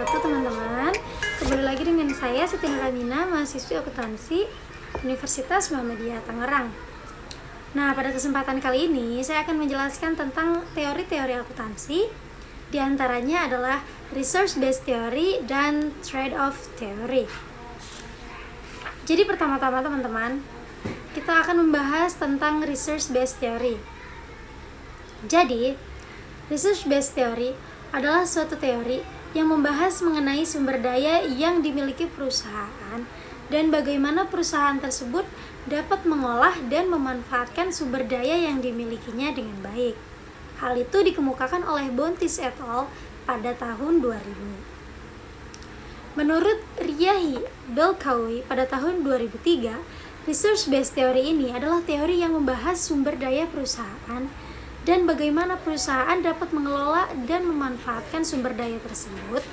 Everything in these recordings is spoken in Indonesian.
wabarakatuh teman-teman. Kembali lagi dengan saya Siti Nuramina, mahasiswi akuntansi Universitas Muhammadiyah Tangerang. Nah, pada kesempatan kali ini saya akan menjelaskan tentang teori-teori akuntansi. Di antaranya adalah resource based theory dan trade-off theory. Jadi pertama-tama teman-teman, kita akan membahas tentang resource based theory. Jadi, resource based theory adalah suatu teori yang membahas mengenai sumber daya yang dimiliki perusahaan dan bagaimana perusahaan tersebut dapat mengolah dan memanfaatkan sumber daya yang dimilikinya dengan baik. Hal itu dikemukakan oleh Bontis et al. Pada tahun 2000. Menurut Riyahi Belkawi pada tahun 2003, resource based theory ini adalah teori yang membahas sumber daya perusahaan dan bagaimana perusahaan dapat mengelola dan memanfaatkan sumber daya tersebut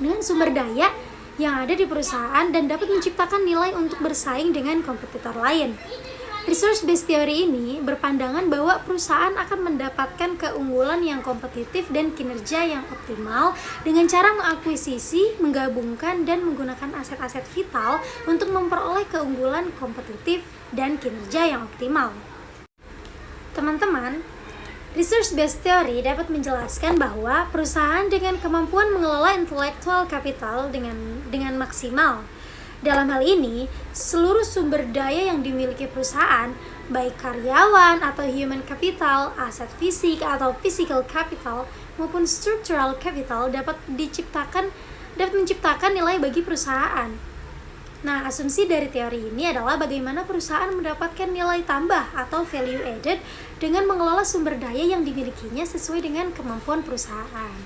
dengan sumber daya yang ada di perusahaan dan dapat menciptakan nilai untuk bersaing dengan kompetitor lain. Resource based theory ini berpandangan bahwa perusahaan akan mendapatkan keunggulan yang kompetitif dan kinerja yang optimal dengan cara mengakuisisi, menggabungkan, dan menggunakan aset-aset vital untuk memperoleh keunggulan kompetitif dan kinerja yang optimal. Teman-teman, resource based theory dapat menjelaskan bahwa perusahaan dengan kemampuan mengelola intellectual capital dengan maksimal. Dalam hal ini, seluruh sumber daya yang dimiliki perusahaan, baik karyawan atau human capital, aset fisik atau physical capital, maupun structural capital dapat menciptakan nilai bagi perusahaan. Nah, asumsi dari teori ini adalah bagaimana perusahaan mendapatkan nilai tambah atau value added dengan mengelola sumber daya yang dimilikinya sesuai dengan kemampuan perusahaan.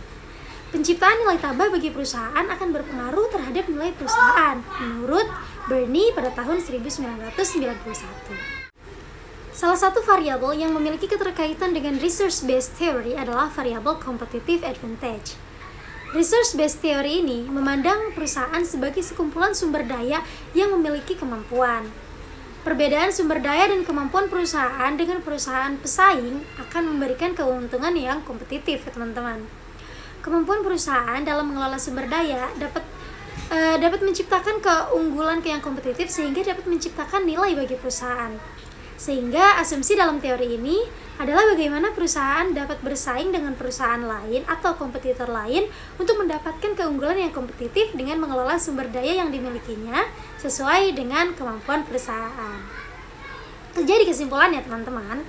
Penciptaan nilai tambah bagi perusahaan akan berpengaruh terhadap nilai perusahaan, menurut Bernie pada tahun 1991. Salah satu variabel yang memiliki keterkaitan dengan resource based theory adalah variabel competitive advantage. Resource based theory ini memandang perusahaan sebagai sekumpulan sumber daya yang memiliki kemampuan. Perbedaan sumber daya dan kemampuan perusahaan dengan perusahaan pesaing akan memberikan keuntungan yang kompetitif, teman-teman. Kemampuan perusahaan dalam mengelola sumber daya dapat menciptakan keunggulan yang kompetitif sehingga dapat menciptakan nilai bagi perusahaan. Sehingga asumsi dalam teori ini adalah bagaimana perusahaan dapat bersaing dengan perusahaan lain atau kompetitor lain untuk mendapatkan keunggulan yang kompetitif dengan mengelola sumber daya yang dimilikinya sesuai dengan kemampuan perusahaan. Jadi kesimpulannya teman-teman,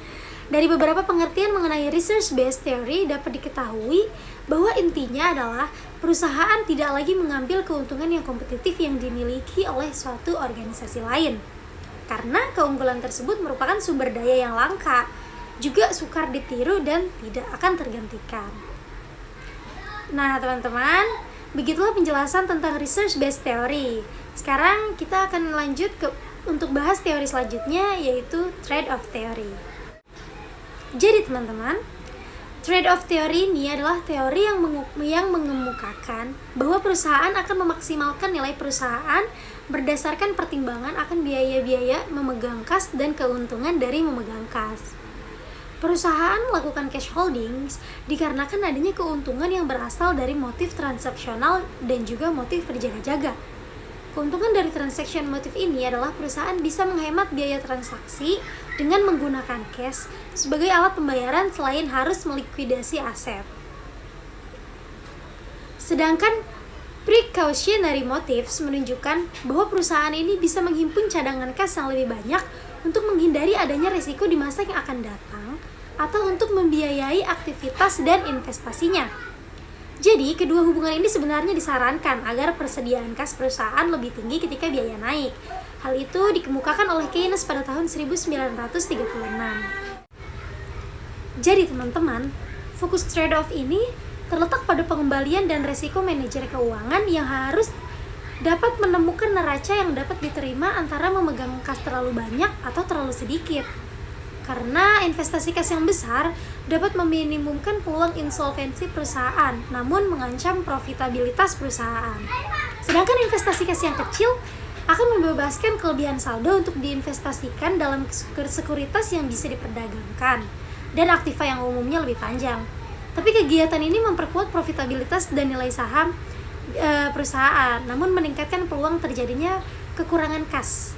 dari beberapa pengertian mengenai resource based theory dapat diketahui bahwa intinya adalah perusahaan tidak lagi mengambil keuntungan yang kompetitif yang dimiliki oleh suatu organisasi lain. Karena keunggulan tersebut merupakan sumber daya yang langka, juga sukar ditiru dan tidak akan tergantikan. Nah teman-teman, begitulah penjelasan tentang resource based theory. Sekarang kita akan lanjut untuk bahas teori selanjutnya, yaitu trade-off theory. Jadi teman-teman, trade-off theory ini adalah teori yang mengemukakan bahwa perusahaan akan memaksimalkan nilai perusahaan berdasarkan pertimbangan akan biaya-biaya memegang kas dan keuntungan dari memegang kas. Perusahaan melakukan cash holdings dikarenakan adanya keuntungan yang berasal dari motif transaksional dan juga motif berjaga-jaga. Keuntungan dari transaction motif ini adalah perusahaan bisa menghemat biaya transaksi dengan menggunakan cash sebagai alat pembayaran selain harus melikuidasi aset. Sedangkan precautionary motives menunjukkan bahwa perusahaan ini bisa menghimpun cadangan kas yang lebih banyak untuk menghindari adanya risiko di masa yang akan datang atau untuk membiayai aktivitas dan investasinya. Jadi, kedua hubungan ini sebenarnya disarankan agar persediaan kas perusahaan lebih tinggi ketika biaya naik. Hal itu dikemukakan oleh Keynes pada tahun 1936. Jadi, teman-teman, fokus trade-off ini terletak pada pengembalian dan resiko manajer keuangan yang harus dapat menemukan neraca yang dapat diterima antara memegang kas terlalu banyak atau terlalu sedikit. Karena investasi kas yang besar dapat meminimumkan peluang insolvensi perusahaan, namun mengancam profitabilitas perusahaan. Sedangkan investasi kas yang kecil akan membebaskan kelebihan saldo untuk diinvestasikan dalam sekuritas yang bisa diperdagangkan dan aktiva yang umumnya lebih panjang. Tapi kegiatan ini memperkuat profitabilitas dan nilai saham perusahaan, namun meningkatkan peluang terjadinya kekurangan kas.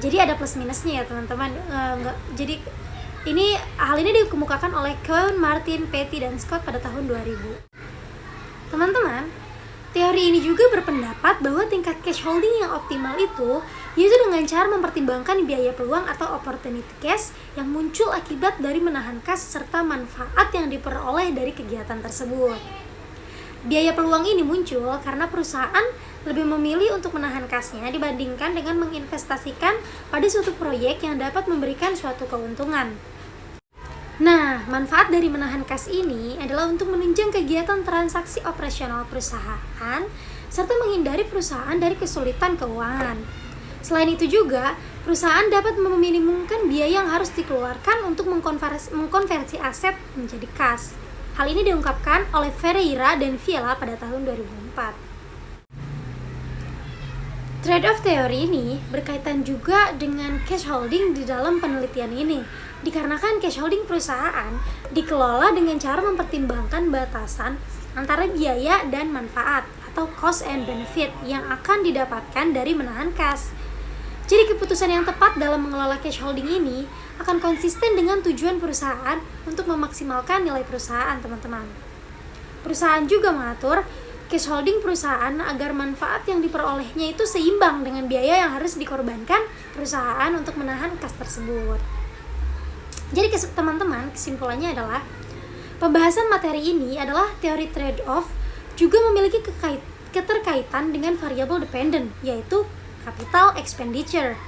Jadi ada plus minusnya ya teman-teman. Jadi hal ini dikemukakan oleh Cohen, Martin, Petty, dan Scott pada tahun 2000. Teman-teman, teori ini juga berpendapat bahwa tingkat cash holding yang optimal itu yaitu dengan cara mempertimbangkan biaya peluang atau opportunity cash yang muncul akibat dari menahan kas serta manfaat yang diperoleh dari kegiatan tersebut. Biaya peluang ini muncul karena perusahaan lebih memilih untuk menahan kasnya dibandingkan dengan menginvestasikan pada suatu proyek yang dapat memberikan suatu keuntungan. Nah, manfaat dari menahan kas ini adalah untuk menunjang kegiatan transaksi operasional perusahaan serta menghindari perusahaan dari kesulitan keuangan. Selain itu juga, perusahaan dapat meminimumkan biaya yang harus dikeluarkan untuk mengkonversi aset menjadi kas. Hal ini diungkapkan oleh Ferreira dan Viella pada tahun 2004. Trade-off teori ini berkaitan juga dengan cash holding di dalam penelitian ini, dikarenakan cash holding perusahaan dikelola dengan cara mempertimbangkan batasan antara biaya dan manfaat atau cost and benefit yang akan didapatkan dari menahan kas. Jadi keputusan yang tepat dalam mengelola cash holding ini akan konsisten dengan tujuan perusahaan untuk memaksimalkan nilai perusahaan, teman-teman. Perusahaan juga mengatur cash holding perusahaan agar manfaat yang diperolehnya itu seimbang dengan biaya yang harus dikorbankan perusahaan untuk menahan kas tersebut. Jadi teman-teman, kesimpulannya adalah pembahasan materi ini adalah teori trade-off juga memiliki keterkaitan dengan variable dependent, yaitu capital expenditure.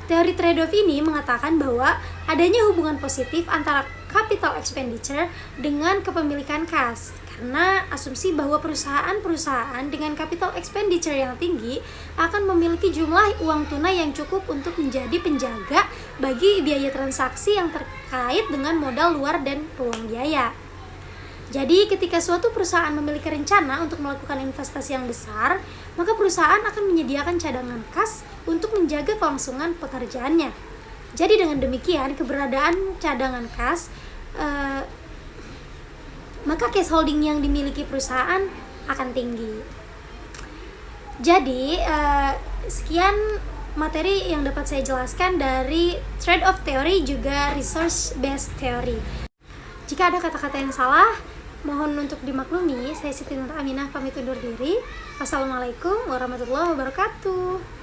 Teori trade-off ini mengatakan bahwa adanya hubungan positif antara capital expenditure dengan kepemilikan kas, karena asumsi bahwa perusahaan-perusahaan dengan capital expenditure yang tinggi akan memiliki jumlah uang tunai yang cukup untuk menjadi penjaga bagi biaya transaksi yang terkait dengan modal luar dan peluang biaya. Jadi ketika suatu perusahaan memiliki rencana untuk melakukan investasi yang besar, maka perusahaan akan menyediakan cadangan kas untuk menjaga kelangsungan pekerjaannya. Jadi dengan demikian, keberadaan cadangan kas maka cash holding yang dimiliki perusahaan akan tinggi. Jadi sekian materi yang dapat saya jelaskan dari trade-off theory juga resource based theory. Jika ada kata-kata yang salah, mohon untuk dimaklumi. Saya Siti Nur Aminah pamit undur diri. Wassalamualaikum warahmatullahi wabarakatuh.